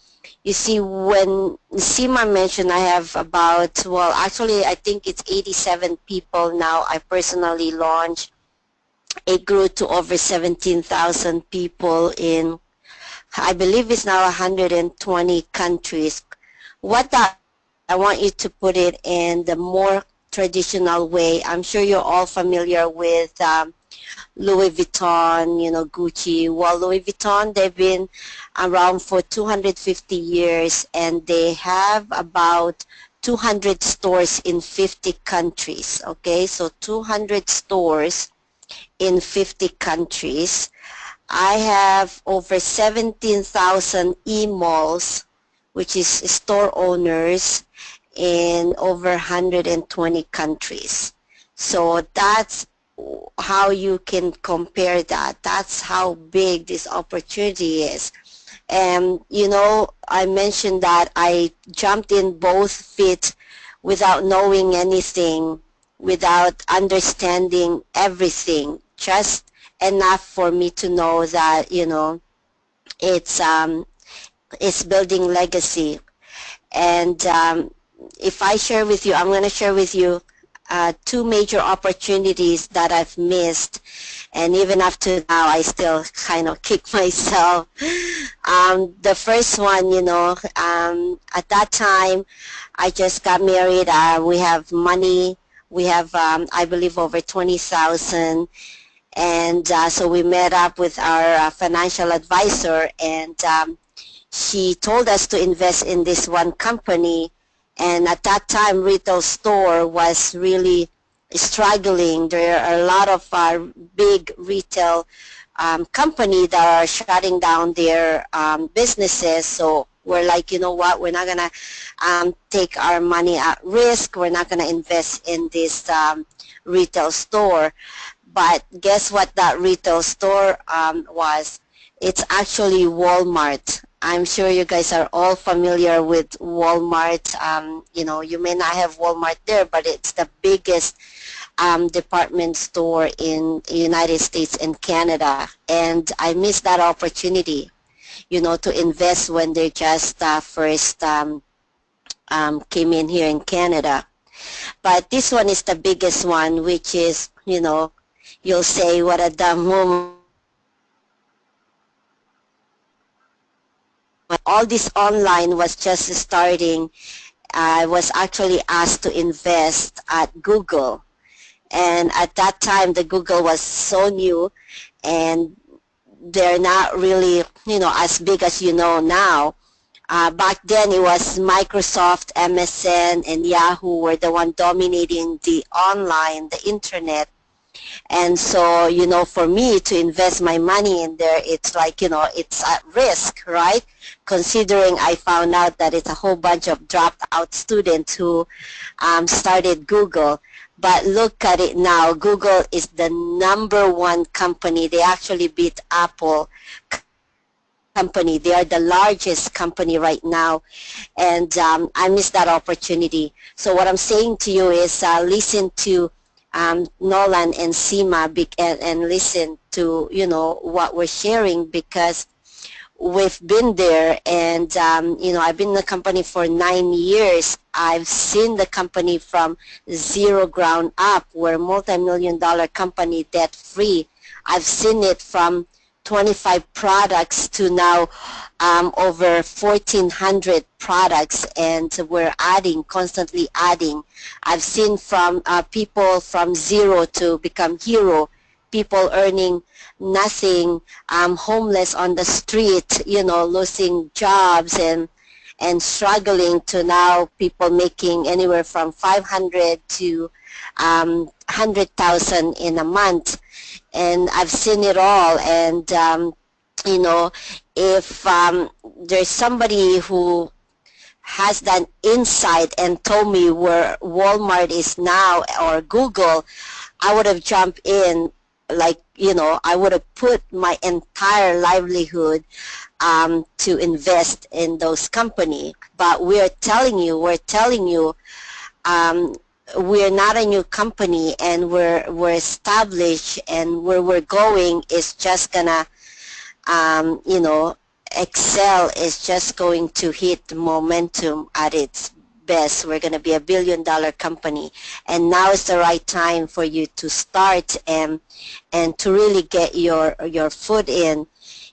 you see, when Seema mentioned, I have about, well, actually, I think it's 87 people now. I personally launched. It grew to over 17,000 people in, I believe it's now 120 countries. What that, I want you to put it in the more traditional way. I'm sure you're all familiar with Louis Vuitton, Gucci. Well, Louis Vuitton, they've been around for 250 years, and they have about 200 stores in 50 countries. Okay, so 200 stores in 50 countries. I have over 17,000 e-malls, which is store owners, in over 120 countries. So that's how you can compare that. That's how big this opportunity is. And, I mentioned that I jumped in both feet without knowing anything, without understanding everything, just enough for me to know that, it's it's building legacy. And if I share with you, I'm going to share with you two major opportunities that I've missed, and even up to now I still kind of kick myself. The first one, at that time I just got married. We have money. We have, I believe, over 20,000. And so we met up with our financial advisor, and she told us to invest in this one company. And at that time, retail store was really struggling. There are a lot of big retail company that are shutting down their businesses. So we're like, you know what, we're not going to take our money at risk. We're not going to invest in this retail store. But guess what that retail store was? It's actually Walmart. I'm sure you guys are all familiar with Walmart. You may not have Walmart there, but it's the biggest department store in the United States and Canada. And I missed that opportunity, to invest when they just first came in here in Canada. But this one is the biggest one, which is, you'll say, what a dumb moment. All this online was just starting. I was actually asked to invest at Google. And at that time, the Google was so new, and they're not really, as big as now. Back then, it was Microsoft, MSN, and Yahoo were the one dominating the online, the internet. And so, for me to invest my money in there, it's like, it's at risk, right? Considering I found out that it's a whole bunch of dropped out students who started Google. But look at it now. Google is the #1 company. They actually beat Apple company. They are the largest company right now. And I missed that opportunity. So what I'm saying to you is listen to Nolan and Seema and listen to what we're sharing, because we've been there, and I've been in the company for 9 years. I've seen the company from zero ground up. We're a multi-million dollar company, debt free. I've seen it from 25 products to now over 1,400 products, and we're adding, constantly adding. I've seen from people from zero to become hero, people earning nothing, homeless on the street, losing jobs and struggling, to now people making anywhere from 500 to 100,000 in a month. And I've seen it all. And you know, if there's somebody who has that insight and told me where Walmart is now or Google, I would have jumped in. Like, I would have put my entire livelihood to invest in those company. But we're telling you, we're not a new company, and we're established, and where we're going is just gonna excel, is just going to hit momentum at its best. We're going to be a billion-dollar company, and now is the right time for you to start and to really get your foot in.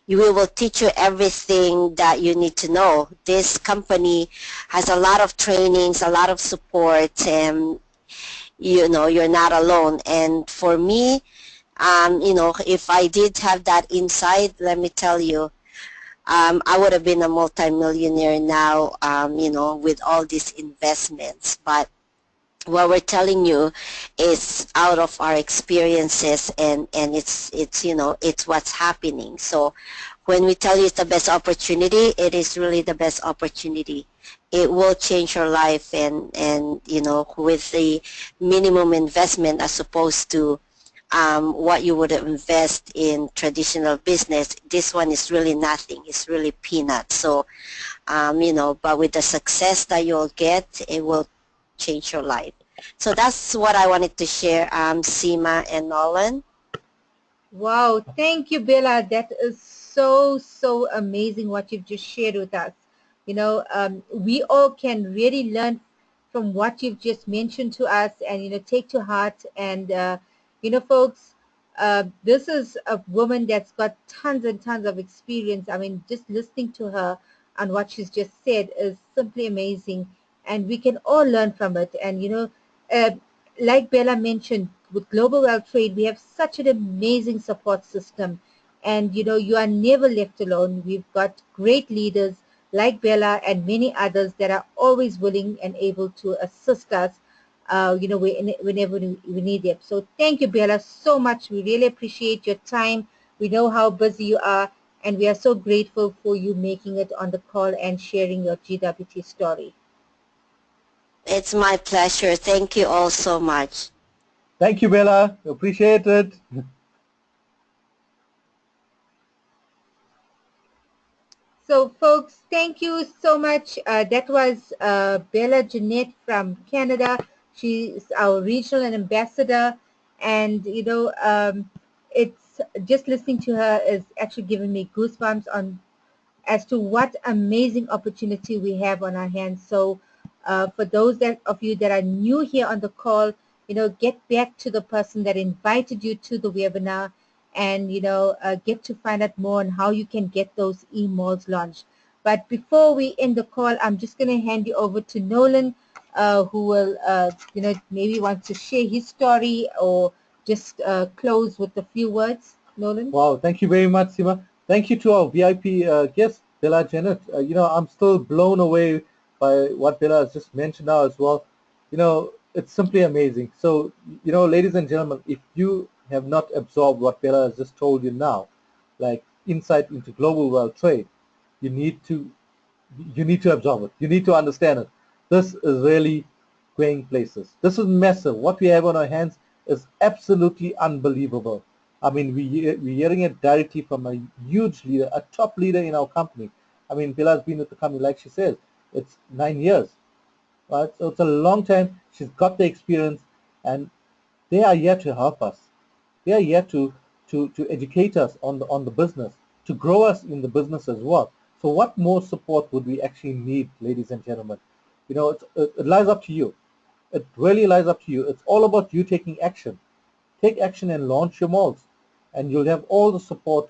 We will teach you everything that you need to know. This company has a lot of trainings, a lot of support, and you're not alone. And for me, if I did have that insight, let me tell you, I would have been a multimillionaire now, with all these investments. But what we're telling you is out of our experiences, and it's what's happening. So when we tell you it's the best opportunity, it is really the best opportunity. It will change your life, and with the minimum investment as opposed to what you would invest in traditional business. This one is really nothing. It's really peanuts. So, but with the success that you'll get, it will change your life. So that's what I wanted to share, Seema and Nolan. Wow, thank you, Bella. That is so amazing what you've just shared with us. We all can really learn from what you've just mentioned to us, and take to heart. And folks, this is a woman that's got tons and tons of experience. I mean, just listening to her and what she's just said is simply amazing, and we can all learn from it. And uh, like Bella mentioned, with Global Wealth Trade, we have such an amazing support system. And you are never left alone. We've got great leaders like Bella and many others that are always willing and able to assist us, whenever we need them. So thank you, Bella, so much. We really appreciate your time. We know how busy you are, and we are so grateful for you making it on the call and sharing your GWT story. It's my pleasure. Thank you all so much. Thank you, Bella. Appreciate it. So, folks, thank you so much. That was Bella Jeanette from Canada. She's our regional and ambassador. And, it's just listening to her is actually giving me goosebumps on as to what amazing opportunity we have on our hands. So for those of you that are new here on the call, get back to the person that invited you to the webinar, and get to find out more on how you can get those emails launched. But before we end the call, I'm just going to hand you over to Nolan, who will maybe want to share his story or just close with a few words. Nolan? Wow, thank you very much, Seema. Thank you to our VIP guest, Bella Janet. I'm still blown away by what Bella has just mentioned now as well. It's simply amazing. So, ladies and gentlemen, if you have not absorbed what Bella has just told you now, like insight into global wealth trade, you need to absorb it. You need to understand it. This is really going places. This is massive. What we have on our hands is absolutely unbelievable. I mean, we're hearing it directly from a huge leader, a top leader in our company. I mean, Bella's been with the company, like she says, it's 9 years, right? So it's a long time. She's got the experience, and they are here to help us. They are here to educate us on the business, to grow us in the business as well. So what more support would we actually need, ladies and gentlemen? It lies up to you. It really lies up to you. It's all about you taking action. Take action and launch your malls, and you'll have all the support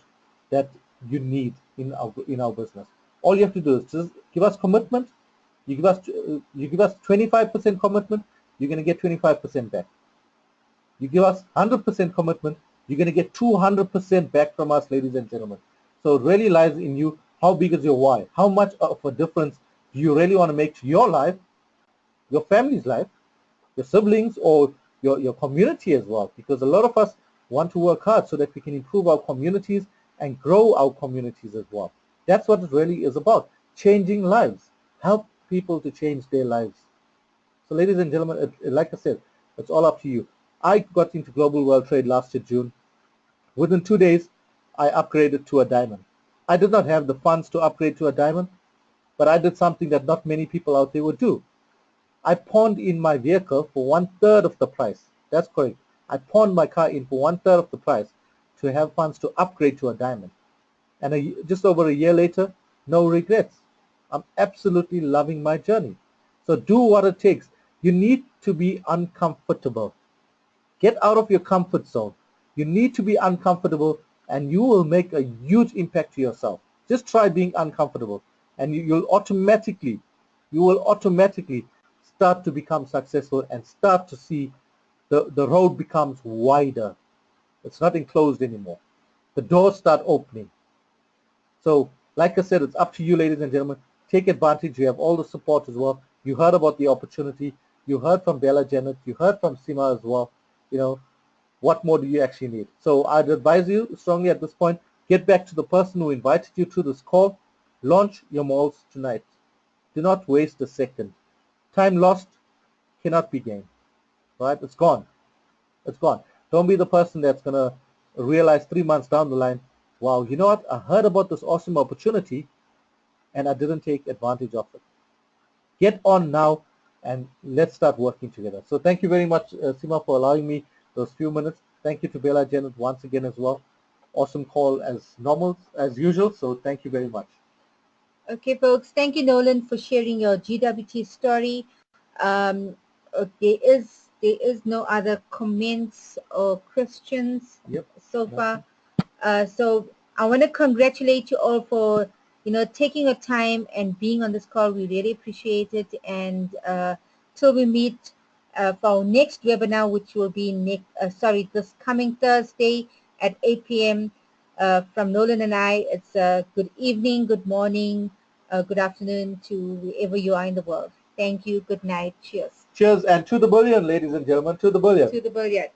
that you need in our business. All you have to do is just give us commitment. You give us 25% commitment, you're going to get 25% back. You give us 100% commitment, you're going to get 200% back from us, ladies and gentlemen. So it really lies in you. How big is your why? How much of a difference do you really want to make to your life, your family's life, your siblings, or your community as well? Because a lot of us want to work hard so that we can improve our communities and grow our communities as well. That's what it really is about, changing lives. Help people to change their lives. So ladies and gentlemen, like I said, it's all up to you. I got into global world trade last year, June. Within 2 days, I upgraded to a diamond. I did not have the funds to upgrade to a diamond, but I did something that not many people out there would do. I pawned in my vehicle for 1/3 of the price. That's correct. I pawned my car in for 1/3 of the price to have funds to upgrade to a diamond. And just over a year later, no regrets. I'm absolutely loving my journey. So do what it takes. You need to be uncomfortable. Get out of your comfort zone. You need to be uncomfortable, and you will make a huge impact to yourself. Just try being uncomfortable, and you will automatically start to become successful and start to see the road becomes wider. It's not enclosed anymore. The doors start opening. So, like I said, it's up to you, ladies and gentlemen. Take advantage. You have all the support as well. You heard about the opportunity. You heard from Bella Janet. You heard from Sima as well. What more do you actually need? So I'd advise you strongly at this point, get back to the person who invited you to this call. Launch your malls tonight. Do not waste a second. Time lost cannot be gained. Right? It's gone. It's gone. Don't be the person that's going to realize 3 months down the line, wow, you know what? I heard about this awesome opportunity and I didn't take advantage of it. Get on now and let's start working together. So thank you very much, Sima, for allowing me those few minutes. Thank you to Bella Janet once again as well. Awesome call as normal, as usual. So thank you very much. Okay, folks. Thank you, Nolan, for sharing your GWT story. There is no other comments or questions Yep. so far. So I want to congratulate you all for taking your time and being on this call. We really appreciate it. And till we meet for our next webinar, which will be this coming Thursday at 8 p.m. From Nolan and I. It's good evening, good morning, good afternoon to wherever you are in the world. Thank you. Good night. Cheers. Cheers, and to the bullion, ladies and gentlemen, to the bullion. To the billiard.